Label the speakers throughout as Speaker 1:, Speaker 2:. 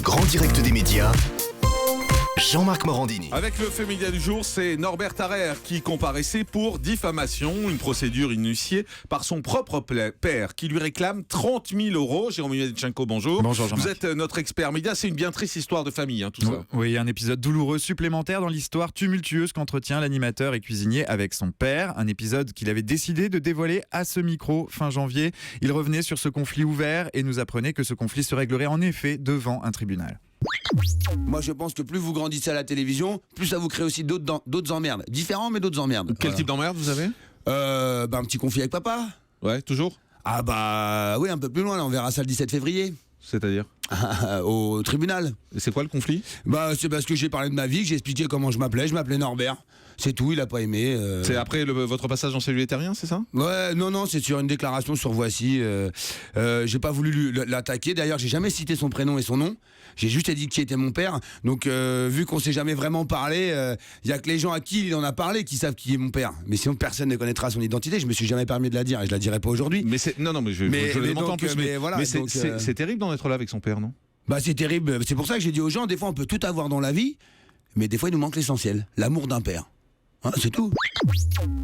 Speaker 1: Le grand direct des médias, Jean-Marc Morandini.
Speaker 2: Avec le fait média du jour, c'est Norbert Tarrer qui comparaissait pour diffamation, une procédure initiée par son propre père qui lui réclame 30 000 euros. Jérôme Yadchenko, bonjour.
Speaker 3: Bonjour Jean-Marc.
Speaker 2: Vous êtes notre expert média, c'est une bien triste histoire de famille, tout ça.
Speaker 3: Oui, un épisode douloureux supplémentaire dans l'histoire tumultueuse qu'entretient l'animateur et cuisinier avec son père. Un épisode qu'il avait décidé de dévoiler à ce micro fin janvier. Il revenait sur ce conflit ouvert et nous apprenait que ce conflit se réglerait en effet devant un tribunal.
Speaker 4: Moi je pense que plus vous grandissez à la télévision, plus ça vous crée aussi d'autres emmerdes. Différents mais d'autres emmerdes.
Speaker 2: Quel type d'emmerde vous avez?
Speaker 4: Un petit conflit avec papa.
Speaker 2: Ouais, toujours?
Speaker 4: Ah bah oui, un peu plus loin, là, on verra ça le 17 février.
Speaker 2: C'est-à-dire?
Speaker 4: Au tribunal.
Speaker 2: Et c'est quoi le conflit?
Speaker 4: Bah c'est parce que j'ai parlé de ma vie, que j'ai expliqué comment je m'appelais Norbert. C'est tout, il a pas aimé.
Speaker 2: C'est après votre passage dans Cellulaire Terrien, c'est ça?
Speaker 4: Ouais, non, c'est sur une déclaration sur Voici. J'ai pas voulu l'attaquer. D'ailleurs, j'ai jamais cité son prénom et son nom. J'ai juste dit qui était mon père. Donc, vu qu'on s'est jamais vraiment parlé, y a que les gens à qui il en a parlé qui savent qui est mon père. Mais sinon, personne ne connaîtra son identité. Je me suis jamais permis de la dire et je la dirai pas aujourd'hui.
Speaker 2: Mais c'est non, mais je le demande en plus. Mais c'est terrible d'en être là avec son père, non?
Speaker 4: Bah c'est terrible. C'est pour ça que j'ai dit aux gens, des fois on peut tout avoir dans la vie, mais des fois il nous manque l'essentiel, l'amour d'un père. Hein, c'est tout.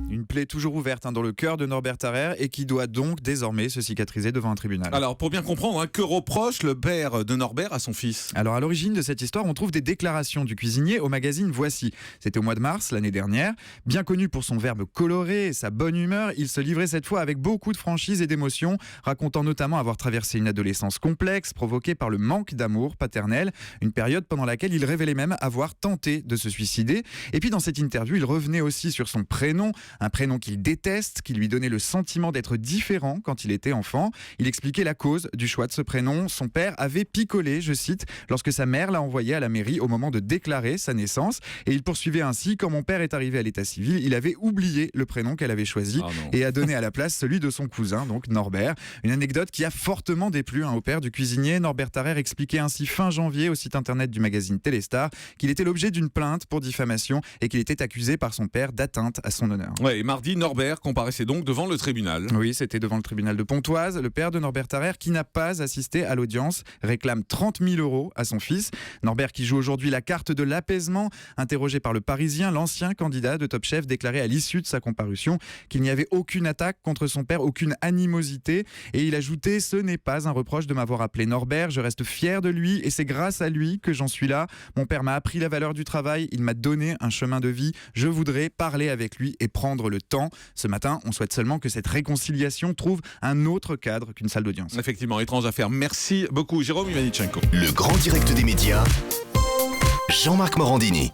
Speaker 3: Une plaie toujours ouverte dans le cœur de Norbert Tarrer et qui doit donc désormais se cicatriser devant un tribunal.
Speaker 2: Alors pour bien comprendre, que reproche le père de Norbert à son fils?
Speaker 3: Alors à l'origine de cette histoire, on trouve des déclarations du cuisinier au magazine Voici. C'était au mois de mars l'année dernière. Bien connu pour son verbe coloré et sa bonne humeur, il se livrait cette fois avec beaucoup de franchise et d'émotion, racontant notamment avoir traversé une adolescence complexe provoquée par le manque d'amour paternel, une période pendant laquelle il révélait même avoir tenté de se suicider. Et puis dans cette interview, il revenait aussi sur son prénom, un prénom qu'il déteste, qui lui donnait le sentiment d'être différent quand il était enfant. Il expliquait la cause du choix de ce prénom. Son père avait picolé, je cite, lorsque sa mère l'a envoyé à la mairie au moment de déclarer sa naissance. Et il poursuivait ainsi: quand mon père est arrivé à l'état civil, il avait oublié le prénom qu'elle avait choisi et a donné à la place celui de son cousin, donc Norbert. Une anecdote qui a fortement déplu au père du cuisinier. Norbert Tarrer expliquait ainsi fin janvier au site internet du magazine Téléstar qu'il était l'objet d'une plainte pour diffamation et qu'il était accusé par son père d'atteinte à son honneur.
Speaker 2: Ouais, et mardi, Norbert comparaissait donc devant le tribunal.
Speaker 3: Oui, c'était devant le tribunal de Pontoise. Le père de Norbert Tarrer, qui n'a pas assisté à l'audience, réclame 30 000 euros à son fils. Norbert qui joue aujourd'hui la carte de l'apaisement. Interrogé par Le Parisien, l'ancien candidat de Top Chef déclarait à l'issue de sa comparution qu'il n'y avait aucune attaque contre son père, aucune animosité. Et il ajoutait: ce n'est pas un reproche de m'avoir appelé Norbert, je reste fier de lui et c'est grâce à lui que j'en suis là. Mon père m'a appris la valeur du travail, il m'a donné un chemin de vie. Je voudrais parler avec lui et prendre le temps. Ce matin, on souhaite seulement que cette réconciliation trouve un autre cadre qu'une salle d'audience.
Speaker 2: Effectivement, étrange affaire. Merci beaucoup, Jérôme Yadchenko.
Speaker 1: Le grand direct des médias, Jean-Marc Morandini.